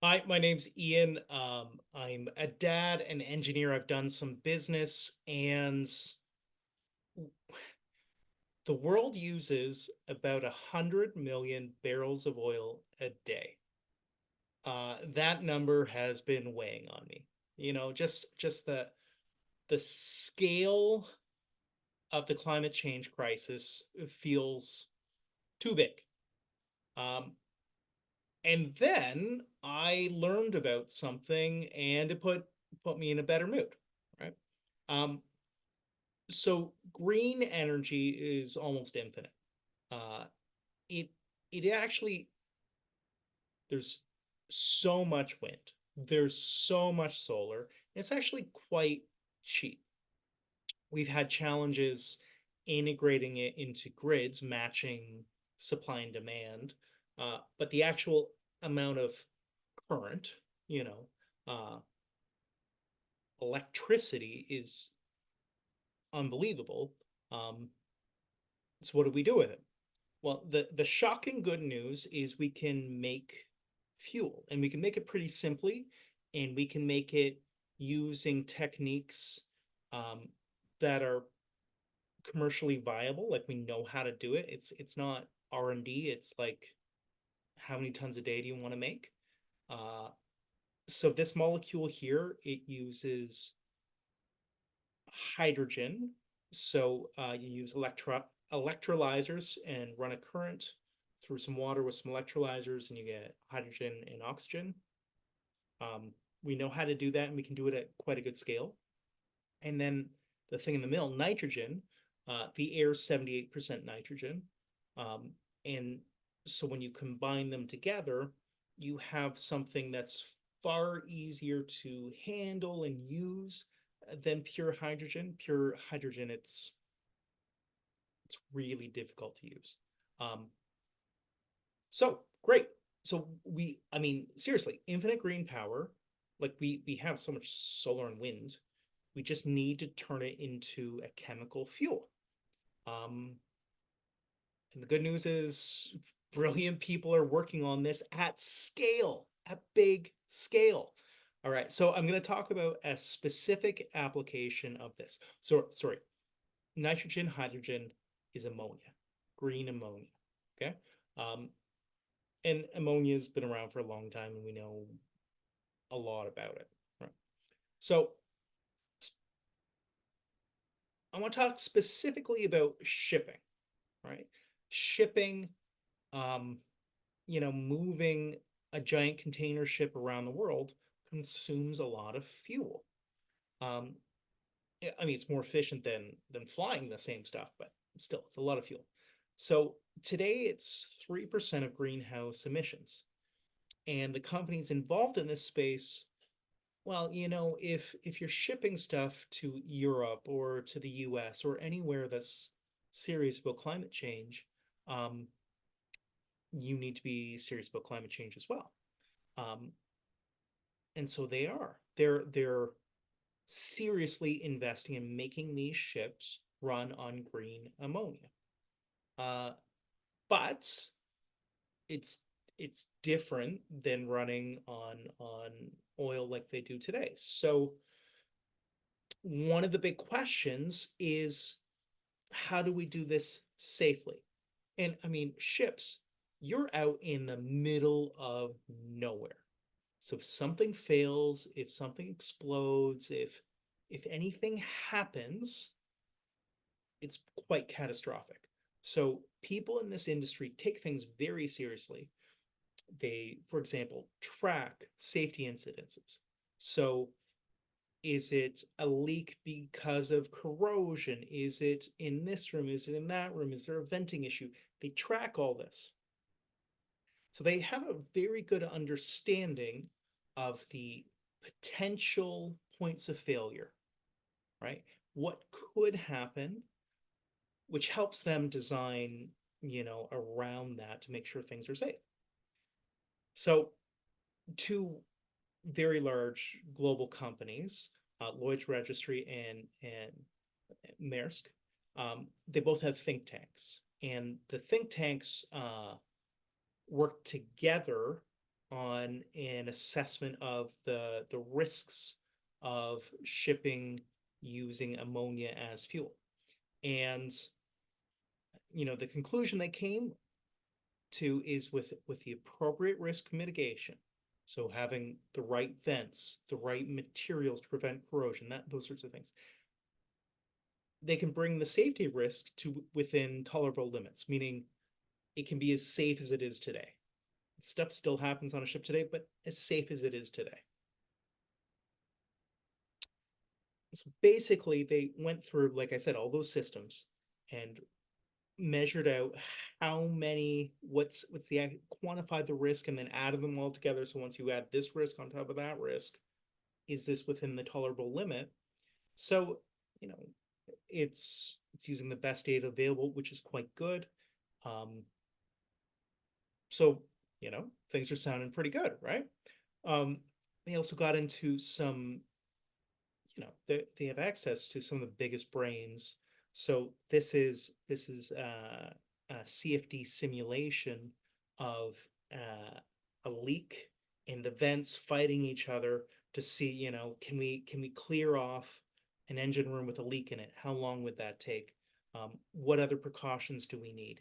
Hi, my name's Ian. I'm a dad, an engineer. I've done some business, and the world uses about 100 million barrels of oil a day. That number has been weighing on me. Just the scale of the climate change crisis feels too big. Um, and then I learned about something, and it put me in a better mood, right? Um, so green energy is almost infinite. Uh, it it actually there's so much wind, there's so much solar. It's actually quite cheap. We've had challenges integrating it into grids, matching supply and demand, but the actual amount of current, you know, uh, electricity is unbelievable. Um, so what do we do with it? Well, the shocking good news is we can make fuel, and we can make it pretty simply, and we can make it using techniques um, that are commercially viable. Like, we know how to do it. It's not R&D. It's like, how many tons a day do you want to make? Uh, so this molecule here, it uses hydrogen. So you use electrolyzers and run a current through some water with some electrolyzers, and you get hydrogen and oxygen. We know how to do that, and we can do it at quite a good scale. And then the thing in the middle, nitrogen, the air is 78% nitrogen. Um, and so when you combine them together, you have something that's far easier to handle and use than pure hydrogen. Pure hydrogen, it's really difficult to use. Um, so great. So I mean, seriously, infinite green power. Like, we have so much solar and wind. We just need to turn it into a chemical fuel. Um, and the good news is, brilliant people are working on this at scale, at big scale. All right, so I'm going to talk about a specific application of this. So, sorry, nitrogen, hydrogen is ammonia, green ammonia. Okay. Um, and ammonia has been around for a long time, and we know a lot about it. Right. So, I want to talk specifically about shipping, right? Shipping, um, moving a giant container ship around the world consumes a lot of fuel. Um, I mean, it's more efficient than flying the same stuff, but still, it's a lot of fuel. So today, it's 3% of greenhouse emissions, and the companies involved in this space, well, if you're shipping stuff to Europe or to the US or anywhere that's serious about climate change, um, you need to be serious about climate change as well. Um, and so they are. They're seriously investing in making these ships run on green ammonia. Uh, but it's it's different than running on oil like they do today. So one of the big questions is, how do we do this safely? And I mean, ships, you're out in the middle of nowhere. So if something fails, if something explodes, if anything happens, it's quite catastrophic. So people in this industry take things very seriously. They, for example, track safety incidences. So is it a leak because of corrosion? Is it in this room? Is it in that room? Is there a venting issue? They track all this. So they have a very good understanding of the potential points of failure, right? What could happen, which helps them design, around that to make sure things are safe. So, two very large global companies, Lloyd's Registry and Maersk, they both have think tanks, and the think tanks work together on an assessment of the risks of shipping using ammonia as fuel. And the conclusion they came to is with the appropriate risk mitigation. So having the right vents, the right materials to prevent corrosion, those sorts of things, they can bring the safety risk to within tolerable limits, meaning it can be as safe as it is today. Stuff still happens on a ship today, but as safe as it is today. So basically, they went through, like I said, all those systems and measured out how many, what's the quantified the risk, and then added them all together. So once you add this risk on top of that risk, is this within the tolerable limit? So, you know, it's using the best data available, which is quite good. So, things are sounding pretty good, right? They also got into some, they have access to some of the biggest brains. So this is a CFD simulation of a leak and the vents fighting each other to see, can we clear off an engine room with a leak in it? How long would that take? What other precautions do we need?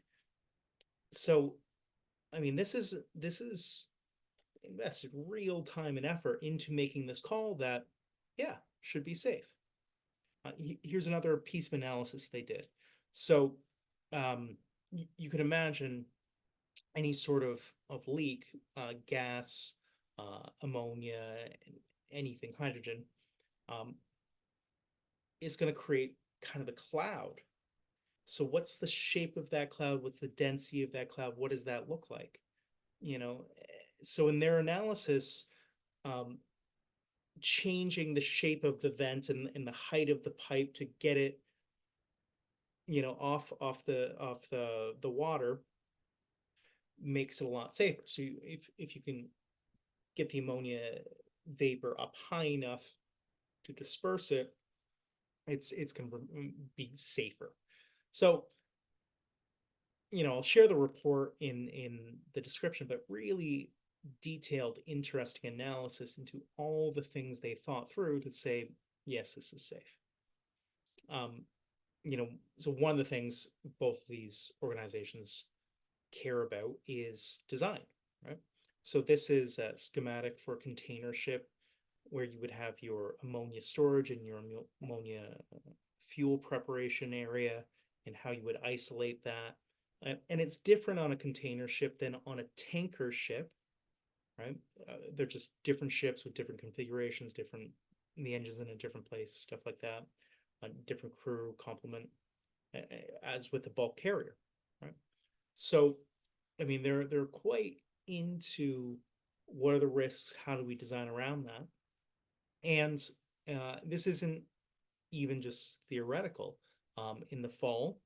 So, I mean, this is invested real time and effort into making this call that, yeah, should be safe. Here's another piece of analysis they did. So you can imagine any sort of leak, gas, ammonia, anything, hydrogen, um, is going to create kind of a cloud. So what's the shape of that cloud? What's the density of that cloud? What does that look like? So in their analysis, um, changing the shape of the vent and the height of the pipe to get it, off the water makes it a lot safer. So if you can get the ammonia vapor up high enough to disperse it, it's going to be safer. So I'll share the report in the description, but really detailed, interesting analysis into all the things they thought through to say, yes, this is safe. Um, so one of the things both these organizations care about is design, right? So this is a schematic for a container ship where you would have your ammonia storage and your ammonia fuel preparation area and how you would isolate that. And it's different on a container ship than on a tanker ship, right? They're just different ships with different configurations, the engine's in a different place, stuff like that. Different crew complement, as with the bulk carrier, right? So, I mean, they're quite into what are the risks, how do we design around that, and this isn't even just theoretical. In the fall,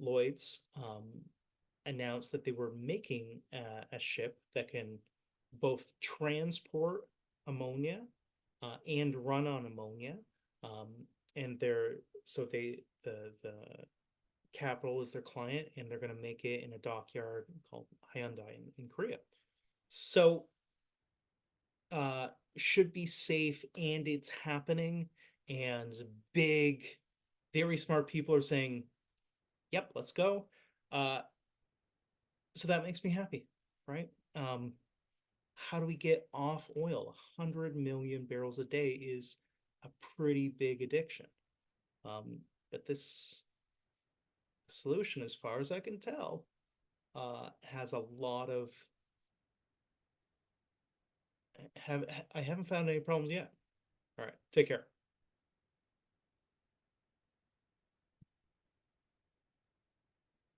Lloyd's announced that they were making a ship that can both transport ammonia and run on ammonia. Um, and they're so they the Capital is their client, and they're going to make it in a dockyard called Hyundai in Korea. So should be safe, and it's happening, and big, very smart people are saying, yep, let's go. So that makes me happy, right? How do we get off oil? 100 million barrels a day is a pretty big addiction. But this solution, as far as I can tell, has a lot of have I haven't found any problems yet. All right, take care.